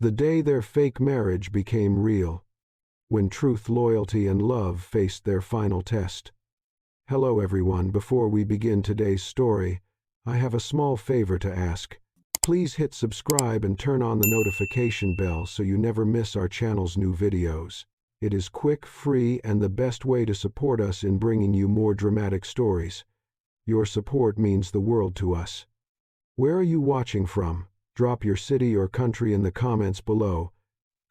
The day their fake marriage became real. When truth, loyalty, and love faced their final test. Hello everyone, before we begin today's story, I have a small favor to ask. Please hit subscribe and turn on the notification bell so you never miss our channel's new videos. It is quick, free, and the best way to support us in bringing you more dramatic stories. Your support means the world to us. Where are you watching from? Drop your city or country in the comments below.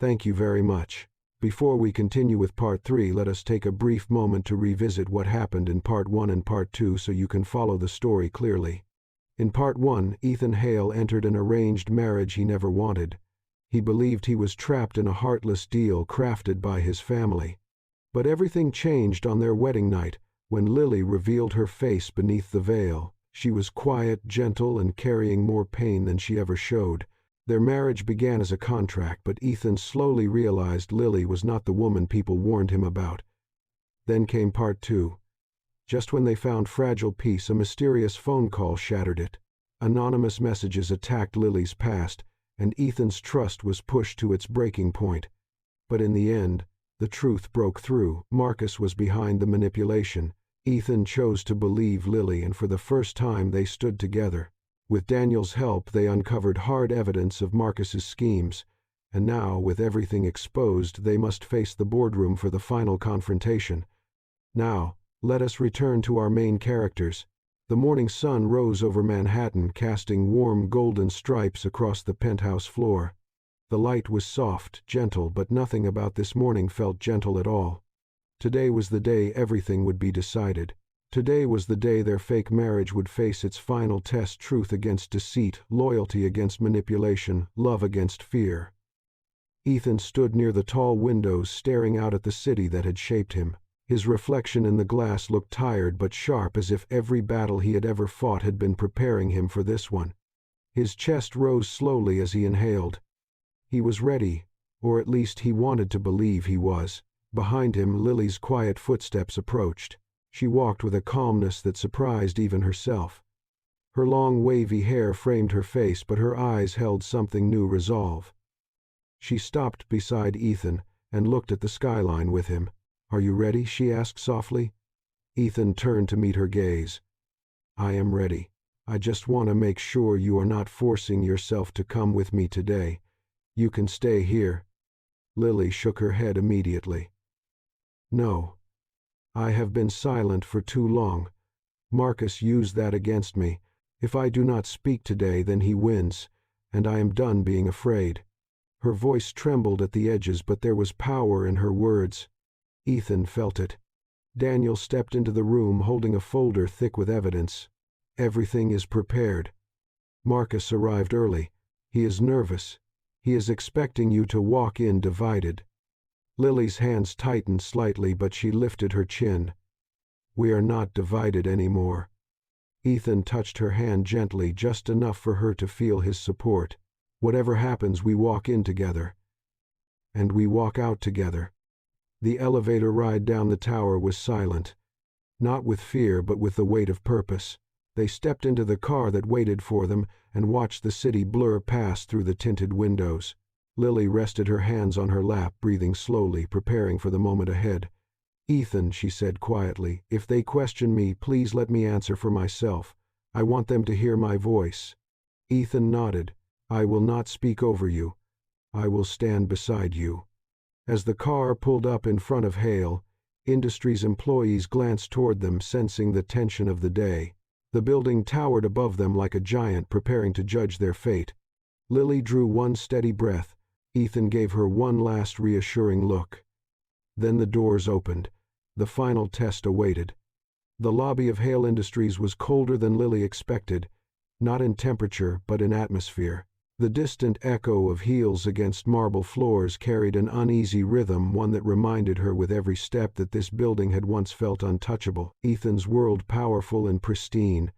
Thank you very much. Before we continue with part 3, let us take a brief moment to revisit what happened in part 1 and part 2 so you can follow the story clearly. In part 1, Ethan Hale entered an arranged marriage he never wanted. He believed he was trapped in a heartless deal crafted by his family. But everything changed on their wedding night, when Lily revealed her face beneath the veil. She was quiet, gentle, and carrying more pain than she ever showed. Their marriage began as a contract, but Ethan slowly realized Lily was not the woman people warned him about. Then came part 2. Just when they found fragile peace, a mysterious phone call shattered it. Anonymous messages attacked Lily's past, and Ethan's trust was pushed to its breaking point. But in the end, the truth broke through. Marcus was behind the manipulation. Ethan chose to believe Lily, and for the first time they stood together. With Daniel's help, they uncovered hard evidence of Marcus's schemes, and now, with everything exposed, they must face the boardroom for the final confrontation. Now, let us return to our main characters. The morning sun rose over Manhattan, casting warm golden stripes across the penthouse floor. The light was soft, gentle, but nothing about this morning felt gentle at all. Today was the day everything would be decided. Today was the day their fake marriage would face its final test: truth against deceit, loyalty against manipulation, love against fear. Ethan stood near the tall windows, staring out at the city that had shaped him. His reflection in the glass looked tired but sharp, as if every battle he had ever fought had been preparing him for this one. His chest rose slowly as he inhaled. He was ready, or at least he wanted to believe he was. Behind him, Lily's quiet footsteps approached. She walked with a calmness that surprised even herself. Her long wavy hair framed her face, but her eyes held something new: resolve. She stopped beside Ethan and looked at the skyline with him. "Are you ready?" she asked softly. Ethan turned to meet her gaze. "I am ready. I just want to make sure you are not forcing yourself to come with me today. You can stay here." Lily shook her head immediately. "No. I have been silent for too long. Marcus used that against me. If I do not speak today, then he wins, and I am done being afraid." Her voice trembled at the edges, but there was power in her words. Ethan felt it. Daniel stepped into the room holding a folder thick with evidence. "Everything is prepared. Marcus arrived early. He is nervous. He is expecting you to walk in divided." Lily's hands tightened slightly, but she lifted her chin. "We are not divided anymore." Ethan touched her hand gently, just enough for her to feel his support. "Whatever happens, we walk in together. And we walk out together." The elevator ride down the tower was silent. Not with fear, but with the weight of purpose. They stepped into the car that waited for them and watched the city blur past through the tinted windows. Lily rested her hands on her lap, breathing slowly, preparing for the moment ahead. "Ethan," she said quietly, "if they question me, please let me answer for myself. I want them to hear my voice." Ethan nodded. "I will not speak over you. I will stand beside you." As the car pulled up in front of Hale, Industries employees glanced toward them, sensing the tension of the day. The building towered above them like a giant, preparing to judge their fate. Lily drew one steady breath. Ethan gave her one last reassuring look. Then the doors opened. The final test awaited. The lobby of Hale Industries was colder than Lily expected, not in temperature but in atmosphere. The distant echo of heels against marble floors carried an uneasy rhythm, one that reminded her with every step that this building had once felt untouchable. Ethan's world powerful and pristine.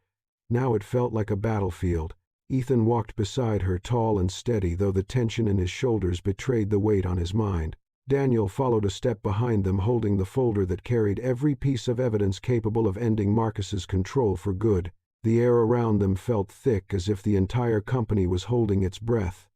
Now it felt like a battlefield. Ethan walked beside her, tall and steady, though the tension in his shoulders betrayed the weight on his mind. Daniel followed a step behind them, holding the folder that carried every piece of evidence capable of ending Marcus's control for good. The air around them felt thick, as if the entire company was holding its breath.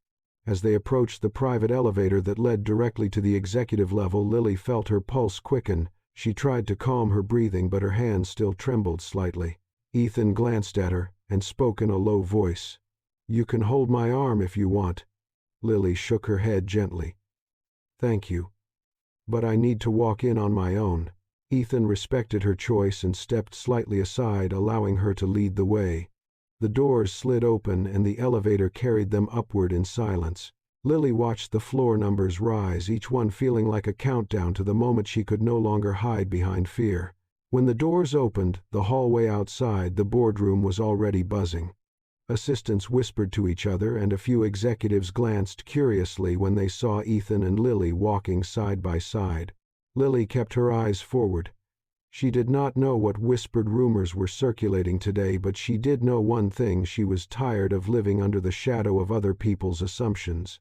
As they approached the private elevator that led directly to the executive level, Lily felt her pulse quicken. She tried to calm her breathing, but her hands still trembled slightly. Ethan glanced at her and spoke in a low voice. "You can hold my arm if you want." Lily shook her head gently. "Thank you. But I need to walk in on my own." Ethan respected her choice and stepped slightly aside, allowing her to lead the way. The doors slid open and the elevator carried them upward in silence. Lily watched the floor numbers rise, each one feeling like a countdown to the moment she could no longer hide behind fear. When the doors opened, the hallway outside the boardroom was already buzzing. Assistants whispered to each other, and a few executives glanced curiously when they saw Ethan and Lily walking side by side. Lily kept her eyes forward. She did not know what whispered rumors were circulating today, but she did know one thing: she was tired of living under the shadow of other people's assumptions.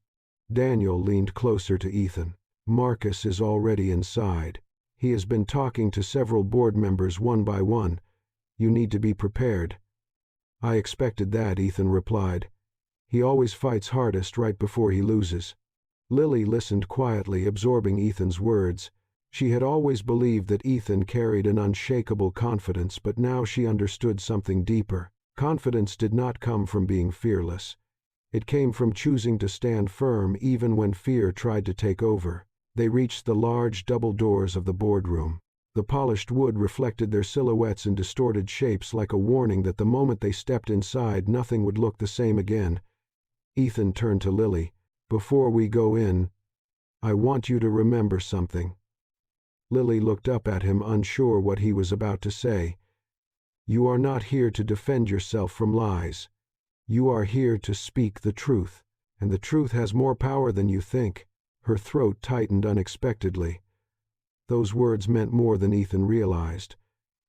Daniel leaned closer to Ethan. "Marcus is already inside. He has been talking to several board members one by one. You need to be prepared." "I expected that," Ethan replied. "He always fights hardest right before he loses." Lily listened quietly, absorbing Ethan's words. She had always believed that Ethan carried an unshakable confidence, but now she understood something deeper. Confidence did not come from being fearless. It came from choosing to stand firm even when fear tried to take over. They reached the large double doors of the boardroom. The polished wood reflected their silhouettes in distorted shapes, like a warning that the moment they stepped inside, nothing would look the same again. Ethan turned to Lily. "Before we go in, I want you to remember something." Lily looked up at him, unsure what he was about to say. "You are not here to defend yourself from lies. You are here to speak the truth, and the truth has more power than you think." Her throat tightened unexpectedly. Those words meant more than Ethan realized.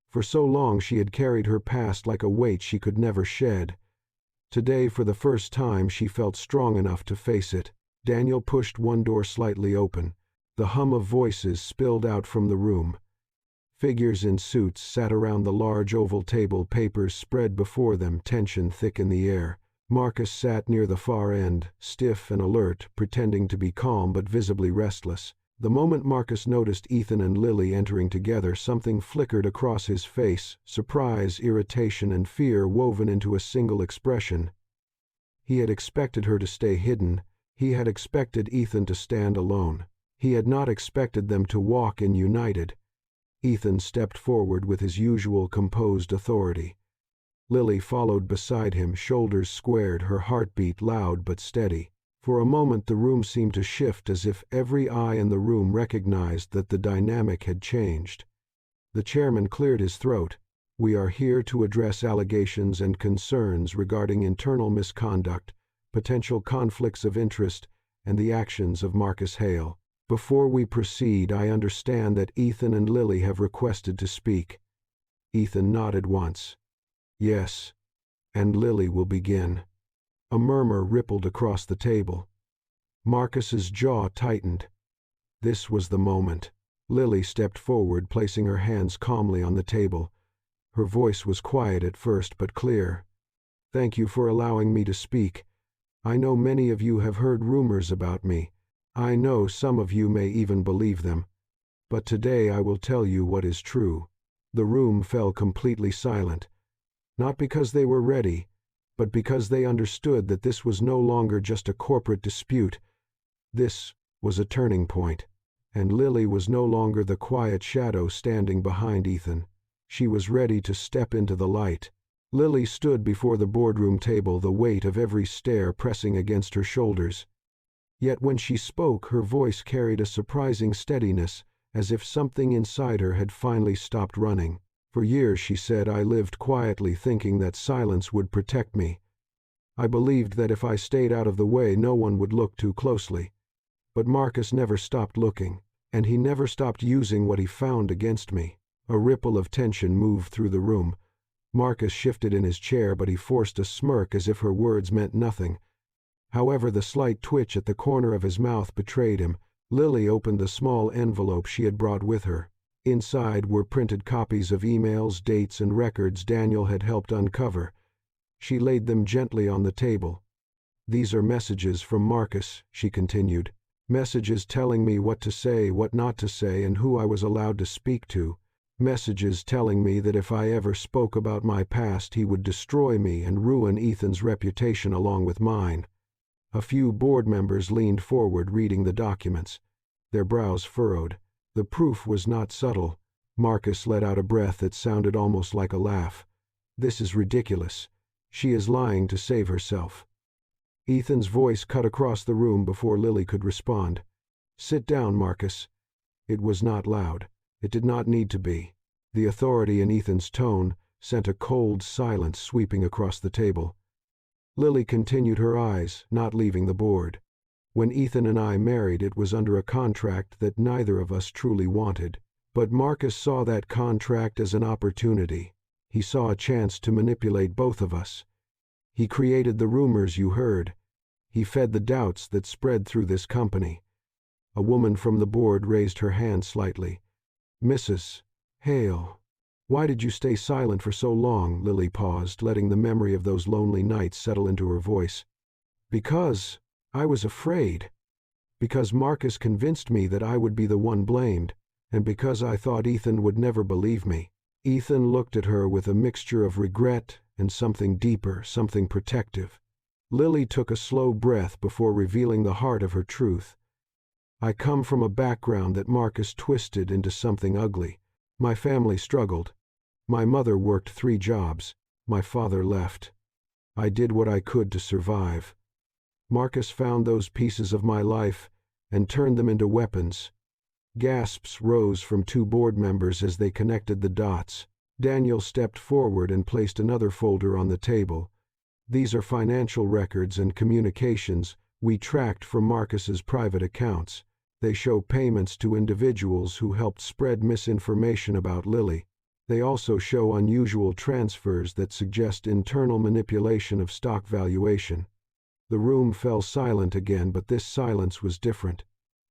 For so long she had carried her past like a weight she could never shed. Today, for the first time, she felt strong enough to face it. Daniel pushed one door slightly open. The hum of voices spilled out from the room. Figures in suits sat around the large oval table, papers spread before them, tension thick in the air. Marcus sat near the far end, stiff and alert, pretending to be calm but visibly restless. The moment Marcus noticed Ethan and Lily entering together, something flickered across his face: surprise, irritation, and fear woven into a single expression. He had expected her to stay hidden. He had expected Ethan to stand alone. He had not expected them to walk in united. Ethan stepped forward with his usual composed authority. Lily followed beside him, shoulders squared, her heartbeat loud but steady. For a moment the room seemed to shift, as if every eye in the room recognized that the dynamic had changed. The chairman cleared his throat. "We are here to address allegations and concerns regarding internal misconduct, potential conflicts of interest, and the actions of Marcus Hale. Before we proceed, I understand that Ethan and Lily have requested to speak." Ethan nodded once. "Yes, and Lily will begin." A murmur rippled across the table. Marcus's jaw tightened. This was the moment. Lily stepped forward, placing her hands calmly on the table. Her voice was quiet at first, but clear. "Thank you for allowing me to speak. I know many of you have heard rumors about me. I know some of you may even believe them. But today I will tell you what is true." The room fell completely silent. Not because they were ready, but because they understood that this was no longer just a corporate dispute. This was a turning point. And Lily was no longer the quiet shadow standing behind Ethan. She was ready to step into the light. Lily stood before the boardroom table, the weight of every stare pressing against her shoulders. Yet when she spoke, her voice carried a surprising steadiness, as if something inside her had finally stopped running. "For years," she said, "I lived quietly, thinking that silence would protect me. I believed that if I stayed out of the way, no one would look too closely. But Marcus never stopped looking, and he never stopped using what he found against me." A ripple of tension moved through the room. Marcus shifted in his chair, but he forced a smirk as if her words meant nothing. However, the slight twitch at the corner of his mouth betrayed him. Lily opened the small envelope she had brought with her. Inside were printed copies of emails, dates, and records Daniel had helped uncover. She laid them gently on the table. "These are messages from Marcus," she continued. "Messages telling me what to say, what not to say, and who I was allowed to speak to. Messages telling me that if I ever spoke about my past, he would destroy me and ruin Ethan's reputation along with mine." A few board members leaned forward reading the documents. Their brows furrowed. The proof was not subtle. Marcus let out a breath that sounded almost like a laugh. "This is ridiculous. She is lying to save herself." Ethan's voice cut across the room before Lily could respond. "Sit down, Marcus." It was not loud. It did not need to be. The authority in Ethan's tone sent a cold silence sweeping across the table. Lily continued, her eyes not leaving the board. "When Ethan and I married, it was under a contract that neither of us truly wanted. But Marcus saw that contract as an opportunity. He saw a chance to manipulate both of us. He created the rumors you heard. He fed the doubts that spread through this company." A woman from the board raised her hand slightly. "Mrs. Hale, why did you stay silent for so long?" Lily paused, letting the memory of those lonely nights settle into her voice. "Because I was afraid. Because Marcus convinced me that I would be the one blamed, and because I thought Ethan would never believe me." Ethan looked at her with a mixture of regret and something deeper, something protective. Lily took a slow breath before revealing the heart of her truth. "I come from a background that Marcus twisted into something ugly. My family struggled. My mother worked 3 jobs. My father left. I did what I could to survive. Marcus found those pieces of my life and turned them into weapons." Gasps rose from 2 board members as they connected the dots. Daniel stepped forward and placed another folder on the table. "These are financial records and communications we tracked from Marcus's private accounts. They show payments to individuals who helped spread misinformation about Lily. They also show unusual transfers that suggest internal manipulation of stock valuation." The room fell silent again, but this silence was different.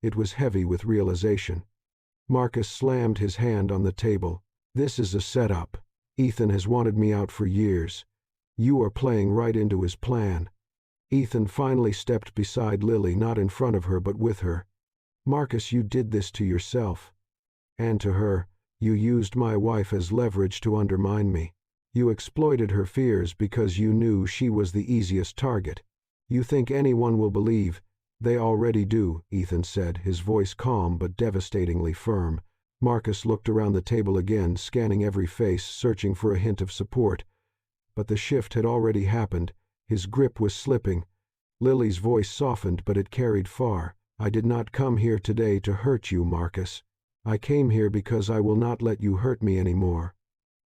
It was heavy with realization. Marcus slammed his hand on the table. "This is a setup. Ethan has wanted me out for years. You are playing right into his plan." Ethan finally stepped beside Lily, not in front of her but with her. "Marcus, you did this to yourself. And to her. You used my wife as leverage to undermine me. You exploited her fears because you knew she was the easiest target. You think anyone will believe. They already do," Ethan said, his voice calm but devastatingly firm. Marcus looked around the table again, scanning every face, searching for a hint of support. But the shift had already happened. His grip was slipping. Lily's voice softened, but it carried far. "I did not come here today to hurt you, Marcus. I came here because I will not let you hurt me anymore.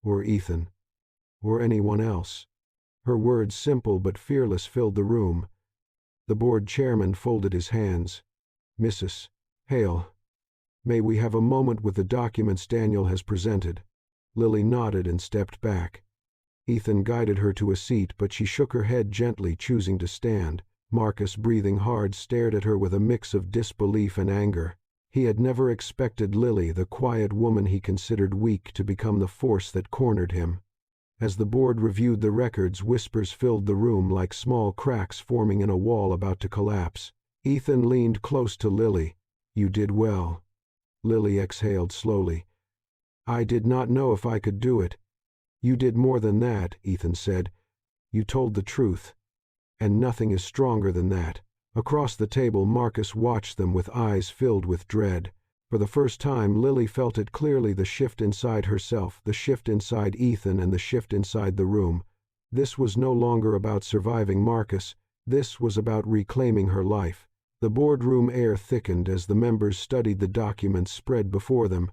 Or Ethan. Or anyone else." Her words, simple but fearless, filled the room. The board chairman folded his hands. "Mrs. Hale, may we have a moment with the documents Daniel has presented?" Lily nodded and stepped back. Ethan guided her to a seat, but she shook her head gently, choosing to stand. Marcus, breathing hard, stared at her with a mix of disbelief and anger. He had never expected Lily, the quiet woman he considered weak, to become the force that cornered him. As the board reviewed the records, whispers filled the room like small cracks forming in a wall about to collapse. Ethan leaned close to Lily. "You did well." Lily exhaled slowly. "I did not know if I could do it." "You did more than that," Ethan said. "You told the truth. And nothing is stronger than that." Across the table, Marcus watched them with eyes filled with dread. For the first time, Lily felt it clearly, the shift inside herself, the shift inside Ethan, and the shift inside the room. This was no longer about surviving Marcus. This was about reclaiming her life. The boardroom air thickened as the members studied the documents spread before them.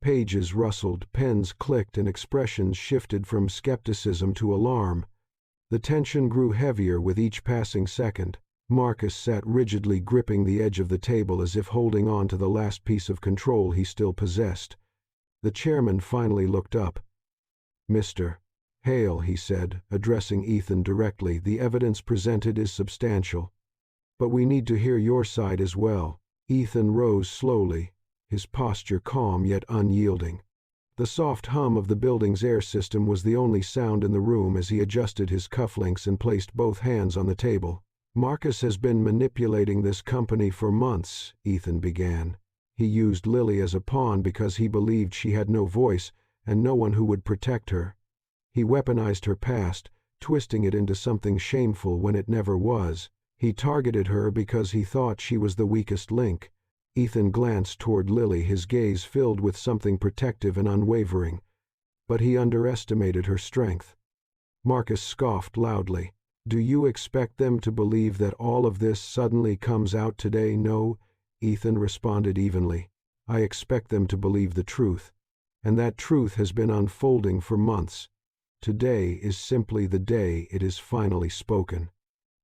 Pages rustled, pens clicked, and expressions shifted from skepticism to alarm. The tension grew heavier with each passing second. Marcus sat rigidly, gripping the edge of the table as if holding on to the last piece of control he still possessed. The chairman finally looked up. "Mr. Hale," he said, addressing Ethan directly, "the evidence presented is substantial. But we need to hear your side as well." Ethan rose slowly, his posture calm yet unyielding. The soft hum of the building's air system was the only sound in the room as he adjusted his cufflinks and placed both hands on the table. Marcus has been manipulating this company for months, Ethan began. He used Lily as a pawn because he believed she had no voice and no one who would protect her. He weaponized her past, twisting it into something shameful when it never was. He targeted her because he thought she was the weakest link. Ethan glanced toward Lily, his gaze filled with something protective and unwavering. But he underestimated her strength. Marcus scoffed loudly. "Do you expect them to believe that all of this suddenly comes out today?" "No," Ethan responded evenly. "I expect them to believe the truth. And that truth has been unfolding for months. Today is simply the day it is finally spoken."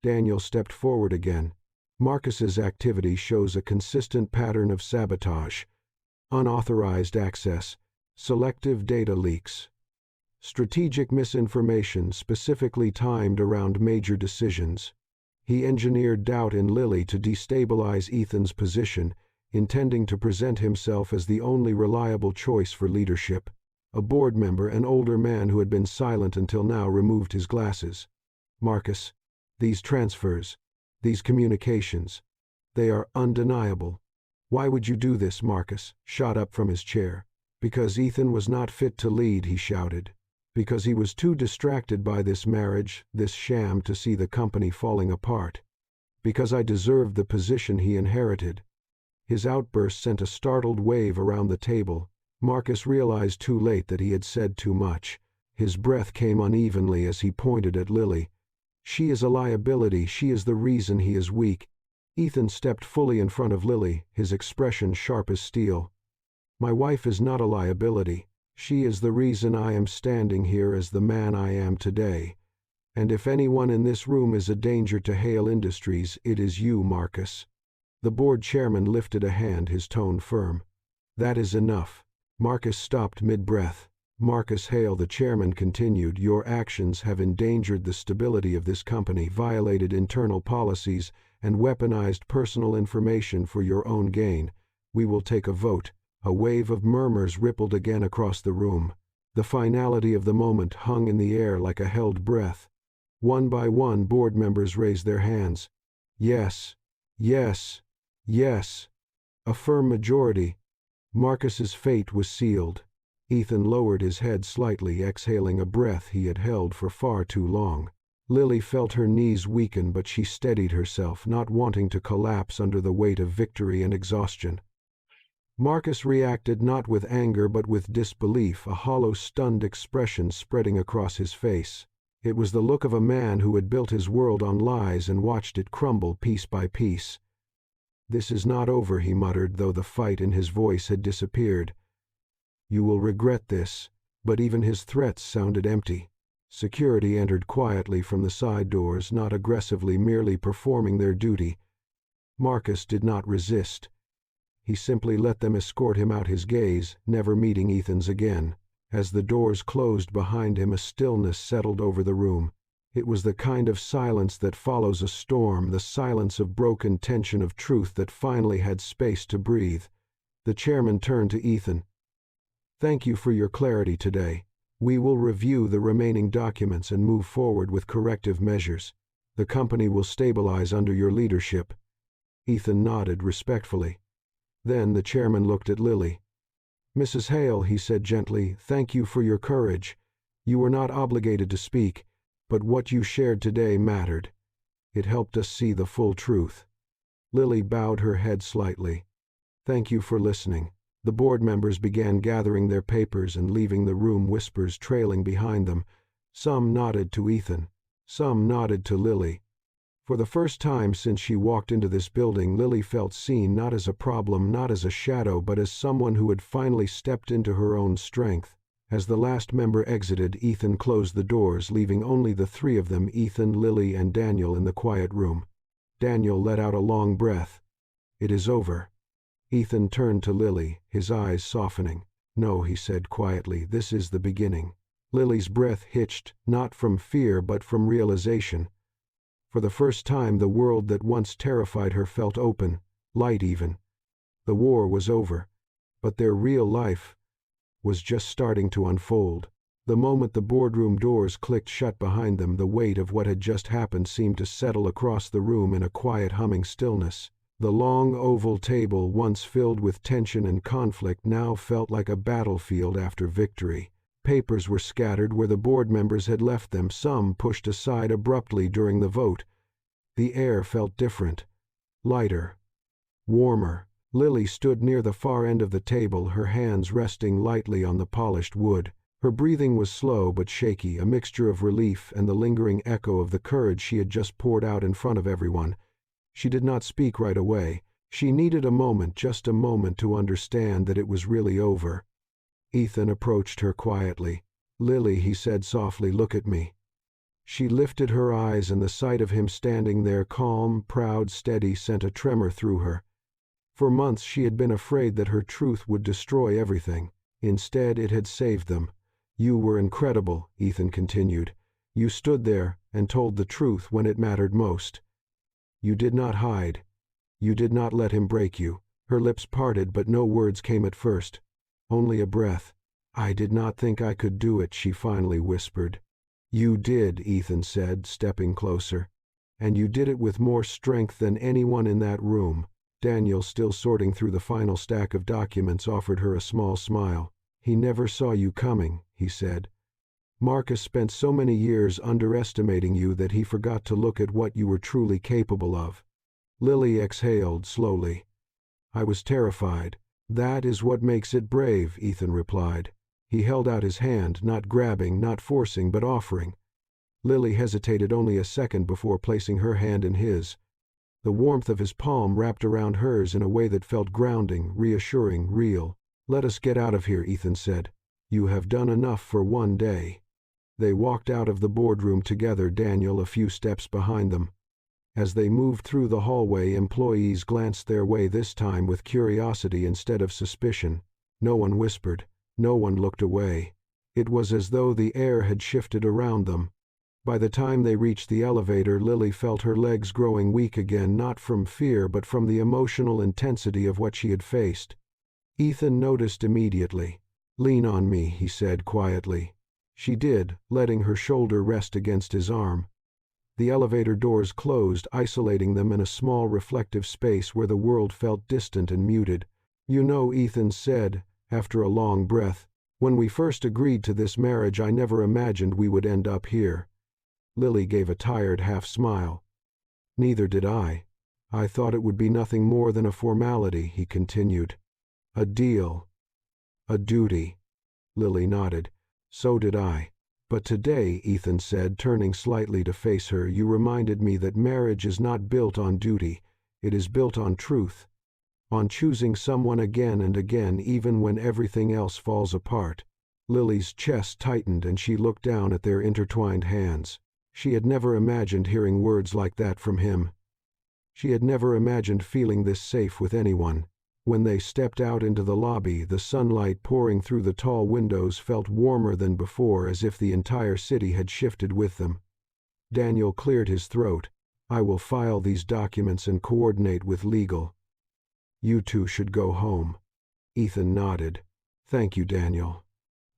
Daniel stepped forward again. "Marcus's activity shows a consistent pattern of sabotage, unauthorized access, selective data leaks, strategic misinformation specifically timed around major decisions. He engineered doubt in Lily to destabilize Ethan's position, intending to present himself as the only reliable choice for leadership." A board member, an older man who had been silent until now, removed his glasses. "Marcus, these transfers, these communications, they are undeniable." "Why would you do this?" Marcus shot up from his chair. "Because Ethan was not fit to lead," he shouted. "Because he was too distracted by this marriage, this sham, to see the company falling apart. Because I deserved the position he inherited." His outburst sent a startled wave around the table. Marcus realized too late that he had said too much. His breath came unevenly as he pointed at Lily. "She is a liability. She is the reason he is weak." Ethan stepped fully in front of Lily, his expression sharp as steel. "My wife is not a liability. She is the reason I am standing here as the man I am today. And if anyone in this room is a danger to Hale Industries, it is you, Marcus." The board chairman lifted a hand, his tone firm. "That is enough." Marcus stopped mid-breath. "Marcus Hale," the chairman continued, "your actions have endangered the stability of this company, violated internal policies, and weaponized personal information for your own gain. We will take a vote." A wave of murmurs rippled again across the room. The finality of the moment hung in the air like a held breath. One by one, board members raised their hands. "Yes, yes, yes." A firm majority. Marcus's fate was sealed. Ethan lowered his head slightly, exhaling a breath he had held for far too long. Lily felt her knees weaken, but she steadied herself, not wanting to collapse under the weight of victory and exhaustion. Marcus reacted not with anger but with disbelief, a hollow, stunned expression spreading across his face. It was the look of a man who had built his world on lies and watched it crumble piece by piece. "This is not over," he muttered, though the fight in his voice had disappeared. "You will regret this." But even his threats sounded empty. Security entered quietly from the side doors, not aggressively, merely performing their duty. Marcus did not resist. He simply let them escort him out, his gaze never meeting Ethan's again. As the doors closed behind him, a stillness settled over the room. It was the kind of silence that follows a storm, the silence of broken tension, of truth that finally had space to breathe. The chairman turned to Ethan. "Thank you for your clarity today. We will review the remaining documents and move forward with corrective measures. The company will stabilize under your leadership." Ethan nodded respectfully. Then the chairman looked at Lily. "Mrs. Hale," he said gently, "thank you for your courage. You were not obligated to speak, but what you shared today mattered. It helped us see the full truth." Lily bowed her head slightly. "Thank you for listening." The board members began gathering their papers and leaving the room, whispers trailing behind them. Some nodded to Ethan. Some nodded to Lily. For the first time since she walked into this building, Lily felt seen, not as a problem, not as a shadow, but as someone who had finally stepped into her own strength. As the last member exited, Ethan closed the doors, leaving only the three of them, Ethan, Lily, and Daniel, in the quiet room. Daniel let out a long breath. "It is over." Ethan turned to Lily, his eyes softening. "No," he said quietly, "this is the beginning." Lily's breath hitched, not from fear but from realization. For the first time, the world that once terrified her felt open, light even. The war was over, but their real life was just starting to unfold. The moment the boardroom doors clicked shut behind them, the weight of what had just happened seemed to settle across the room in a quiet humming stillness. The long oval table, once filled with tension and conflict, now felt like a battlefield after victory. Papers were scattered where the board members had left them, some pushed aside abruptly during the vote. The air felt different, lighter, warmer. Lily stood near the far end of the table, her hands resting lightly on the polished wood. Her breathing was slow but shaky, a mixture of relief and the lingering echo of the courage she had just poured out in front of everyone. She did not speak right away. She needed a moment, just a moment, to understand that it was really over. Ethan approached her quietly. "Lily," he said softly, "look at me." She lifted her eyes, and the sight of him standing there, calm, proud, steady, sent a tremor through her. For months she had been afraid that her truth would destroy everything. Instead, it had saved them. "You were incredible," Ethan continued. "You stood there and told the truth when it mattered most. You did not hide. You did not let him break you." Her lips parted, but no words came at first. Only a breath. "I did not think I could do it," she finally whispered. "You did," Ethan said, stepping closer. "And you did it with more strength than anyone in that room." Daniel, still sorting through the final stack of documents, offered her a small smile. "He never saw you coming," he said. "Marcus spent so many years underestimating you that he forgot to look at what you were truly capable of." Lily exhaled slowly. "I was terrified." "That is what makes it brave," Ethan replied. He held out his hand, not grabbing, not forcing, but offering. Lily hesitated only a second before placing her hand in his. The warmth of his palm wrapped around hers in a way that felt grounding, reassuring, real. "Let us get out of here," Ethan said. "You have done enough for one day." They walked out of the boardroom together, Daniel a few steps behind them. As they moved through the hallway, employees glanced their way, this time with curiosity instead of suspicion. No one whispered. No one looked away. It was as though the air had shifted around them. By the time they reached the elevator, Lily felt her legs growing weak again, not from fear but from the emotional intensity of what she had faced. Ethan noticed immediately. "Lean on me," he said quietly. She did, letting her shoulder rest against his arm. The elevator doors closed, isolating them in a small reflective space where the world felt distant and muted. "You know," Ethan said, after a long breath, "when we first agreed to this marriage, I never imagined we would end up here." Lily gave a tired half-smile. "Neither did I. I thought it would be nothing more than a formality," he continued. "A deal. A duty." Lily nodded. "So did I. But today," Ethan said, turning slightly to face her, "you reminded me that marriage is not built on duty. It is built on truth. On choosing someone again and again, even when everything else falls apart." Lily's chest tightened and she looked down at their intertwined hands. She had never imagined hearing words like that from him. She had never imagined feeling this safe with anyone. When they stepped out into the lobby, the sunlight pouring through the tall windows felt warmer than before, as if the entire city had shifted with them. Daniel cleared his throat. "I will file these documents and coordinate with legal. You two should go home." Ethan nodded. "Thank you, Daniel."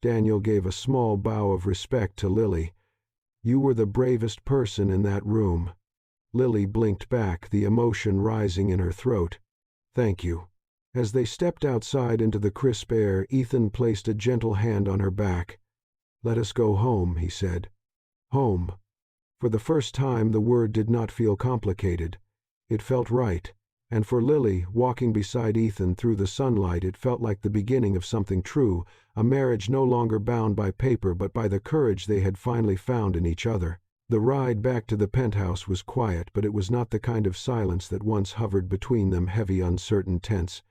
Daniel gave a small bow of respect to Lily. "You were the bravest person in that room." Lily blinked back, the emotion rising in her throat. "Thank you." As they stepped outside into the crisp air, Ethan placed a gentle hand on her back. "Let us go home," he said. Home. For the first time, the word did not feel complicated. It felt right. And for Lily, walking beside Ethan through the sunlight, it felt like the beginning of something true, a marriage no longer bound by paper but by the courage they had finally found in each other. The ride back to the penthouse was quiet, but it was not the kind of silence that once hovered between them, heavy, uncertain, tense.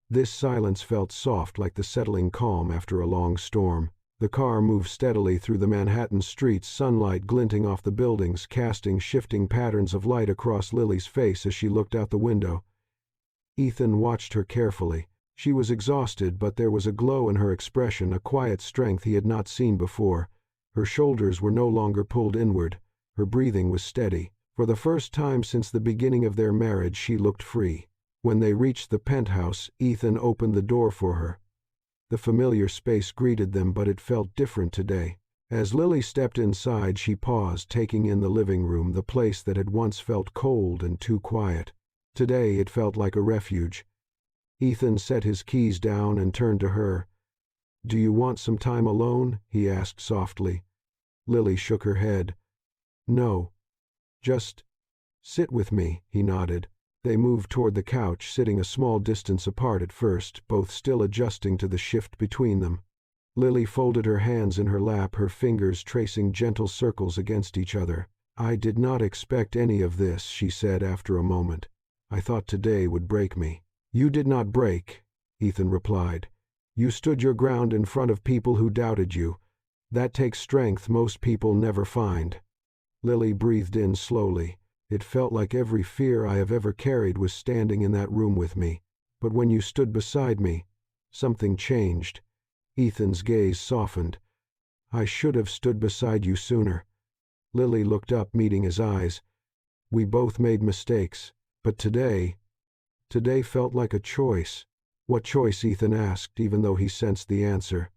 This silence felt soft, like the settling calm after a long storm. The car moved steadily through the Manhattan streets, sunlight glinting off the buildings, casting shifting patterns of light across Lily's face as she looked out the window. Ethan watched her carefully. She was exhausted, but there was a glow in her expression, a quiet strength he had not seen before. Her shoulders were no longer pulled inward. Her breathing was steady. For the first time since the beginning of their marriage, she looked free. When they reached the penthouse, Ethan opened the door for her. The familiar space greeted them, but it felt different today. As Lily stepped inside, she paused, taking in the living room, the place that had once felt cold and too quiet. Today it felt like a refuge. Ethan set his keys down and turned to her. "Do you want some time alone?" he asked softly. Lily shook her head. "No. Just sit with me," he nodded. They moved toward the couch, sitting a small distance apart at first, both still adjusting to the shift between them. Lily folded her hands in her lap, her fingers tracing gentle circles against each other. "I did not expect any of this," she said after a moment. "I thought today would break me." "You did not break," Ethan replied. "You stood your ground in front of people who doubted you. That takes strength most people never find." Lily breathed in slowly. "It felt like every fear I have ever carried was standing in that room with me. But when you stood beside me, something changed." Ethan's gaze softened. "I should have stood beside you sooner." Lily looked up, meeting his eyes. "We both made mistakes, but today felt like a choice." "What choice?" Ethan asked, even though he sensed the answer.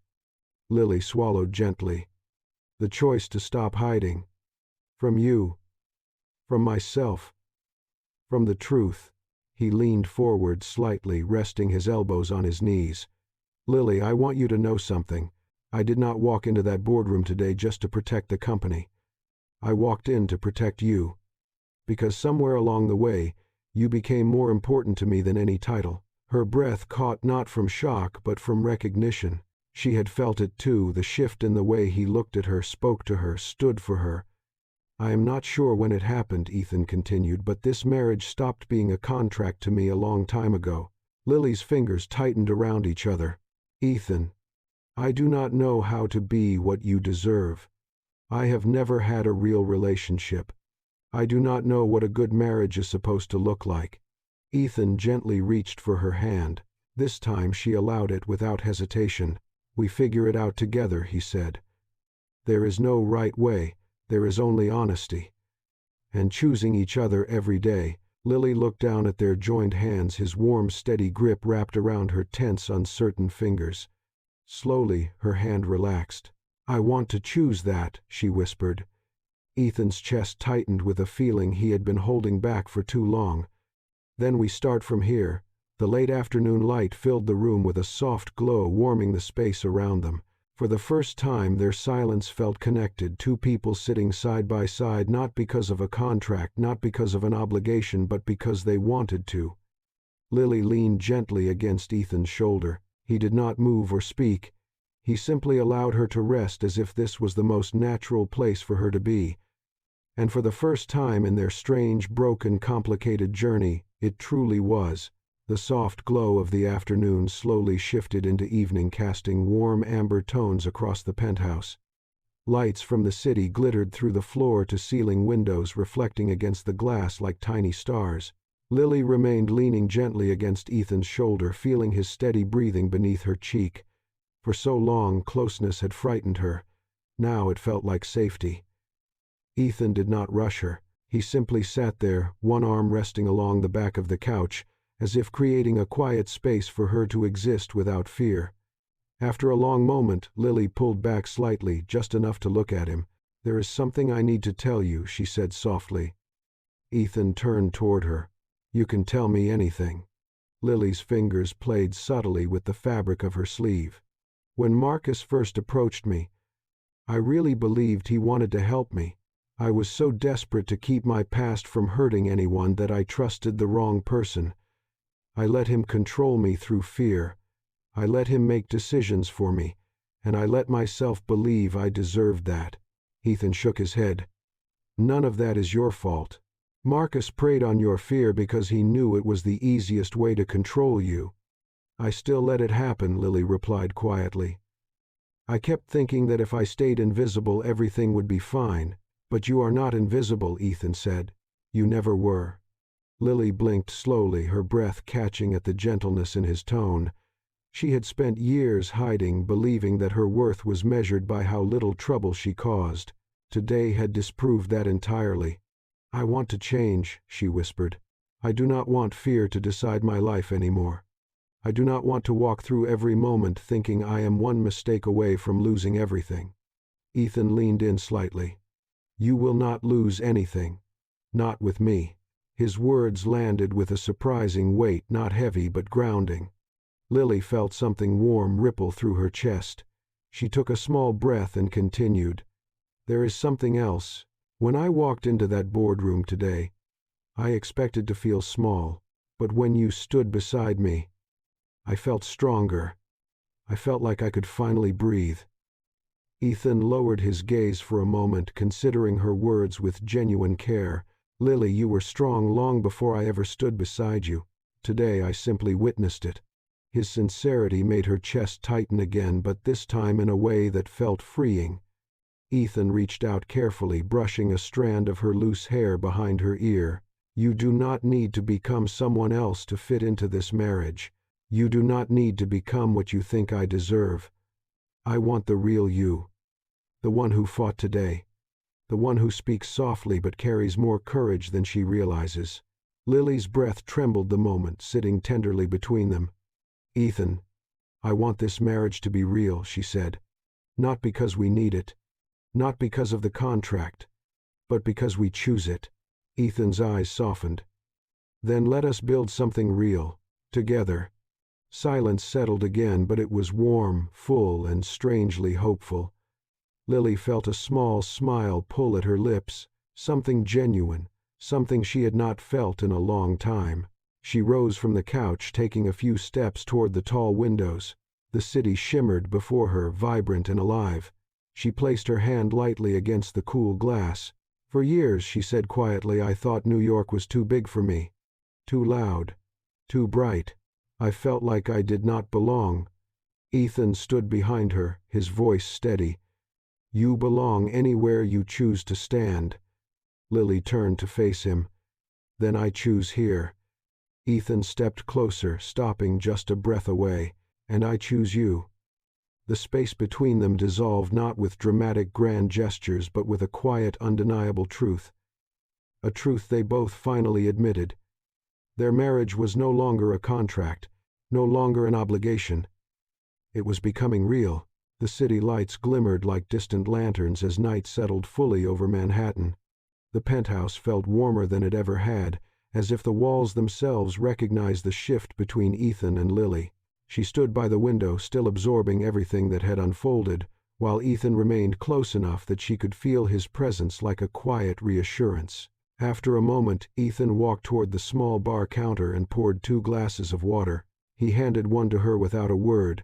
Lily swallowed gently. "The choice to stop hiding. From you. From myself. From the truth." He leaned forward slightly, resting his elbows on his knees. "Lily, I want you to know something. I did not walk into that boardroom today just to protect the company. I walked in to protect you. Because somewhere along the way, you became more important to me than any title." Her breath caught, not from shock but from recognition. She had felt it too, the shift in the way he looked at her, spoke to her, stood for her. "I am not sure when it happened," Ethan continued, "but this marriage stopped being a contract to me a long time ago." Lily's fingers tightened around each other. "Ethan, I do not know how to be what you deserve. I have never had a real relationship. I do not know what a good marriage is supposed to look like." Ethan gently reached for her hand. This time she allowed it without hesitation. "We figure it out together," he said. "There is no right way, there is only honesty. And choosing each other every day." Lily looked down at their joined hands, his warm, steady grip wrapped around her tense, uncertain fingers. Slowly, her hand relaxed. "I want to choose that," she whispered. Ethan's chest tightened with a feeling he had been holding back for too long. "Then we start from here." The late afternoon light filled the room with a soft glow, warming the space around them. For the first time their silence felt connected, two people sitting side by side, not because of a contract, not because of an obligation, but because they wanted to. Lily leaned gently against Ethan's shoulder. He did not move or speak. He simply allowed her to rest, as if this was the most natural place for her to be. And for the first time in their strange, broken, complicated journey, it truly was. The soft glow of the afternoon slowly shifted into evening, casting warm amber tones across the penthouse. Lights from the city glittered through the floor-to-ceiling windows, reflecting against the glass like tiny stars. Lily remained leaning gently against Ethan's shoulder, feeling his steady breathing beneath her cheek. For so long, closeness had frightened her. Now it felt like safety. Ethan did not rush her. He simply sat there, one arm resting along the back of the couch, as if creating a quiet space for her to exist without fear. After a long moment, Lily pulled back slightly, just enough to look at him. "There is something I need to tell you," she said softly. Ethan turned toward her. "You can tell me anything." Lily's fingers played subtly with the fabric of her sleeve. "When Marcus first approached me, I really believed he wanted to help me. I was so desperate to keep my past from hurting anyone that I trusted the wrong person. I let him control me through fear. I let him make decisions for me, and I let myself believe I deserved that." Ethan shook his head. "None of that is your fault. Marcus preyed on your fear because he knew it was the easiest way to control you." "I still let it happen," Lily replied quietly. "I kept thinking that if I stayed invisible, everything would be fine." "But you are not invisible," Ethan said. "You never were." Lily blinked slowly, her breath catching at the gentleness in his tone. She had spent years hiding, believing that her worth was measured by how little trouble she caused. Today had disproved that entirely. "I want to change," she whispered. "I do not want fear to decide my life anymore. I do not want to walk through every moment thinking I am one mistake away from losing everything. Ethan leaned in slightly. You will not lose anything. Not with me. His words landed with a surprising weight, not heavy but grounding. Lily felt something warm ripple through her chest. She took a small breath and continued. There is something else. When I walked into that boardroom today, I expected to feel small, but when you stood beside me, I felt stronger. I felt like I could finally breathe. Ethan lowered his gaze for a moment, considering her words with genuine care. Lily, you were strong long before I ever stood beside you. Today I simply witnessed it. His sincerity made her chest tighten again, but this time in a way that felt freeing. Ethan reached out carefully, brushing a strand of her loose hair behind her ear. You do not need to become someone else to fit into this marriage. You do not need to become what you think I deserve. I want the real you. The one who fought today. The one who speaks softly but carries more courage than she realizes. Lily's breath trembled the moment, sitting tenderly between them. Ethan, I want this marriage to be real, she said. Not because we need it. Not because of the contract. But because we choose it. Ethan's eyes softened. Then let us build something real. Together. Silence settled again, but it was warm, full, and strangely hopeful. Lily felt a small smile pull at her lips, something genuine, something she had not felt in a long time. She rose from the couch, taking a few steps toward the tall windows. The city shimmered before her, vibrant and alive. She placed her hand lightly against the cool glass. For years, she said quietly, I thought New York was too big for me. Too loud. Too bright. I felt like I did not belong. Ethan stood behind her, his voice steady. You belong anywhere you choose to stand. Lily turned to face him. Then I choose here. Ethan stepped closer, stopping just a breath away. And I choose you. The space between them dissolved, not with dramatic grand gestures but with a quiet, undeniable truth. A truth they both finally admitted. Their marriage was no longer a contract, no longer an obligation. It was becoming real. The city lights glimmered like distant lanterns as night settled fully over Manhattan. The penthouse felt warmer than it ever had, as if the walls themselves recognized the shift between Ethan and Lily. She stood by the window, still absorbing everything that had unfolded, while Ethan remained close enough that she could feel his presence like a quiet reassurance. After a moment, Ethan walked toward the small bar counter and poured 2 glasses of water. He handed one to her without a word.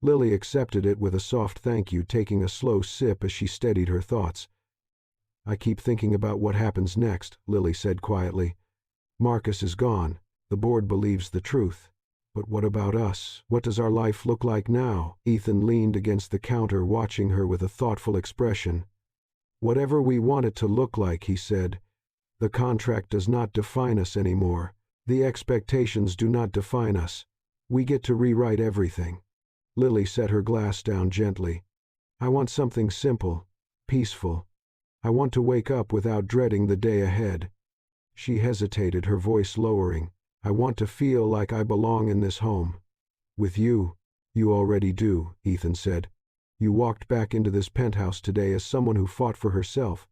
Lily accepted it with a soft thank you, taking a slow sip as she steadied her thoughts. I keep thinking about what happens next, Lily said quietly. Marcus is gone. The board believes the truth. But what about us? What does our life look like now? Ethan leaned against the counter, watching her with a thoughtful expression. Whatever we want it to look like, he said. The contract does not define us anymore. The expectations do not define us. We get to rewrite everything. Lily set her glass down gently. I want something simple, peaceful. I want to wake up without dreading the day ahead. She hesitated, her voice lowering. I want to feel like I belong in this home. With you. You already do, Ethan said. You walked back into this penthouse today as someone who fought for herself.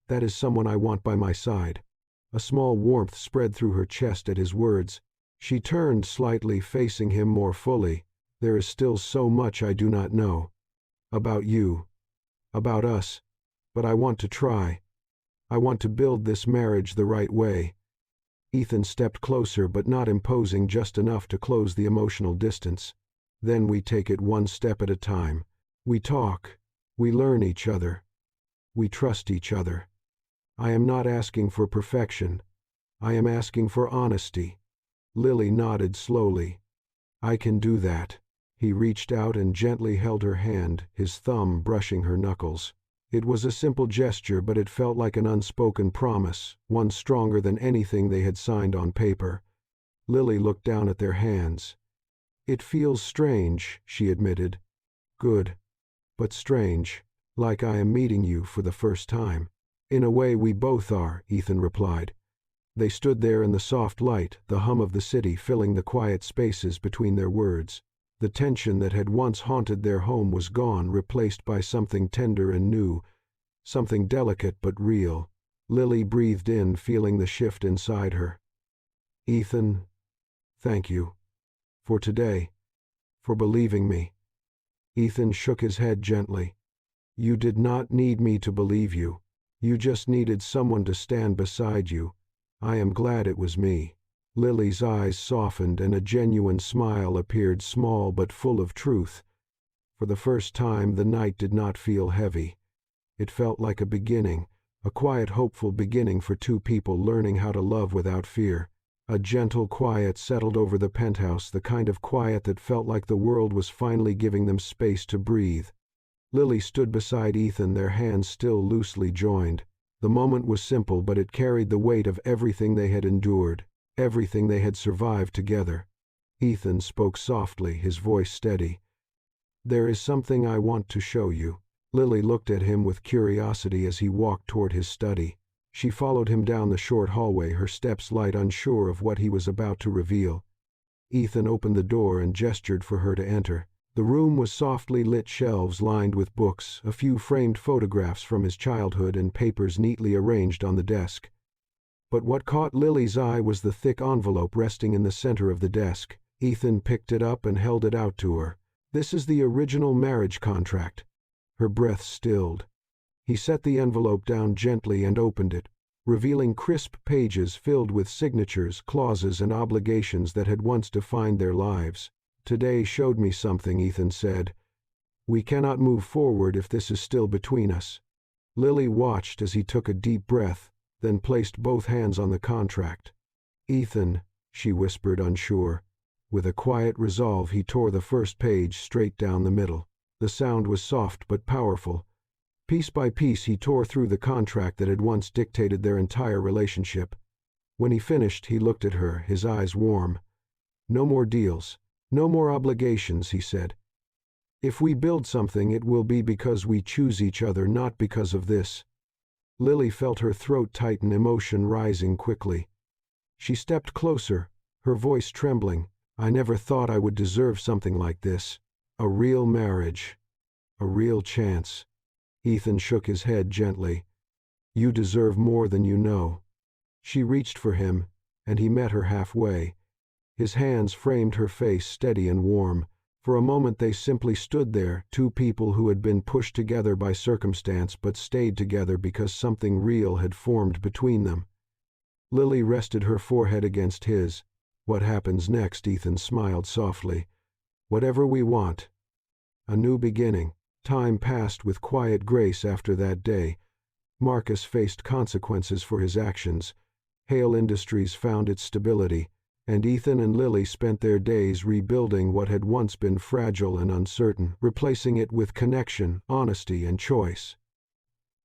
That is someone I want by my side. A small warmth spread through her chest at his words. She turned slightly, facing him more fully. There is still so much I do not know. About you. About us. But I want to try. I want to build this marriage the right way. Ethan stepped closer, but not imposing, just enough to close the emotional distance. Then we take it one step at a time. We talk. We learn each other. We trust each other. I am not asking for perfection. I am asking for honesty. Lily nodded slowly. I can do that. He reached out and gently held her hand, his thumb brushing her knuckles. It was a simple gesture, but it felt like an unspoken promise, one stronger than anything they had signed on paper. Lily looked down at their hands. It feels strange, she admitted. Good. But strange. Like I am meeting you for the first time. In a way we both are, Ethan replied. They stood there in the soft light, the hum of the city filling the quiet spaces between their words. The tension that had once haunted their home was gone, replaced by something tender and new, something delicate but real. Lily breathed in, feeling the shift inside her. "Ethan, thank you. For today. For believing me." Ethan shook his head gently. "You did not need me to believe you. You just needed someone to stand beside you. I am glad it was me." Lily's eyes softened and a genuine smile appeared, small but full of truth. For the first time the night did not feel heavy. It felt like a beginning, a quiet, hopeful beginning for two people learning how to love without fear. A gentle quiet settled over the penthouse, the kind of quiet that felt like the world was finally giving them space to breathe. Lily stood beside Ethan, their hands still loosely joined. The moment was simple, but it carried the weight of everything they had endured, everything they had survived together. Ethan spoke softly, his voice steady. "There is something I want to show you." Lily looked at him with curiosity as he walked toward his study. She followed him down the short hallway, her steps light, unsure of what he was about to reveal. Ethan opened the door and gestured for her to enter. The room was softly lit, shelves lined with books, a few framed photographs from his childhood, and papers neatly arranged on the desk. But what caught Lily's eye was the thick envelope resting in the center of the desk. Ethan picked it up and held it out to her. "This is the original marriage contract." Her breath stilled. He set the envelope down gently and opened it, revealing crisp pages filled with signatures, clauses, and obligations that had once defined their lives. "Today showed me something," Ethan said. "We cannot move forward if this is still between us." Lily watched as he took a deep breath, then placed both hands on the contract. "Ethan," she whispered, unsure. With a quiet resolve he tore the first page straight down the middle. The sound was soft but powerful. Piece by piece he tore through the contract that had once dictated their entire relationship. When he finished, he looked at her, his eyes warm. "No more deals. No more obligations," he said. "If we build something, it will be because we choose each other, not because of this." Lily felt her throat tighten, emotion rising quickly. She stepped closer, her voice trembling. "I never thought I would deserve something like this. A real marriage. A real chance." Ethan shook his head gently. "You deserve more than you know." She reached for him, and he met her halfway. His hands framed her face, steady and warm. For a moment they simply stood there, two people who had been pushed together by circumstance but stayed together because something real had formed between them. Lily rested her forehead against his. "What happens next?" Ethan smiled softly. "Whatever we want. A new beginning." Time passed with quiet grace after that day. Marcus faced consequences for his actions. Hale Industries found its stability, and Ethan and Lily spent their days rebuilding what had once been fragile and uncertain, replacing it with connection, honesty, and choice.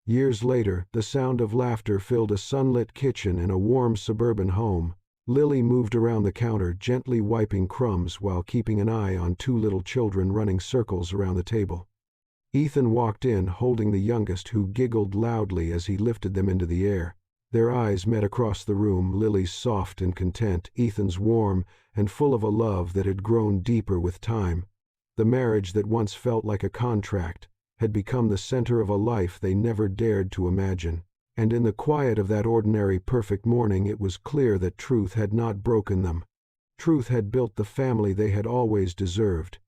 Years later, the sound of laughter filled a sunlit kitchen in a warm suburban home. Lily moved around the counter, gently wiping crumbs while keeping an eye on two little children running circles around the table. Ethan walked in, holding the youngest, who giggled loudly as he lifted them into the air. Their eyes met across the room, Lily's soft and content, Ethan's warm and full of a love that had grown deeper with time. The marriage that once felt like a contract had become the center of a life they never dared to imagine. And in the quiet of that ordinary, perfect morning, it was clear that truth had not broken them. Truth had built the family they had always deserved.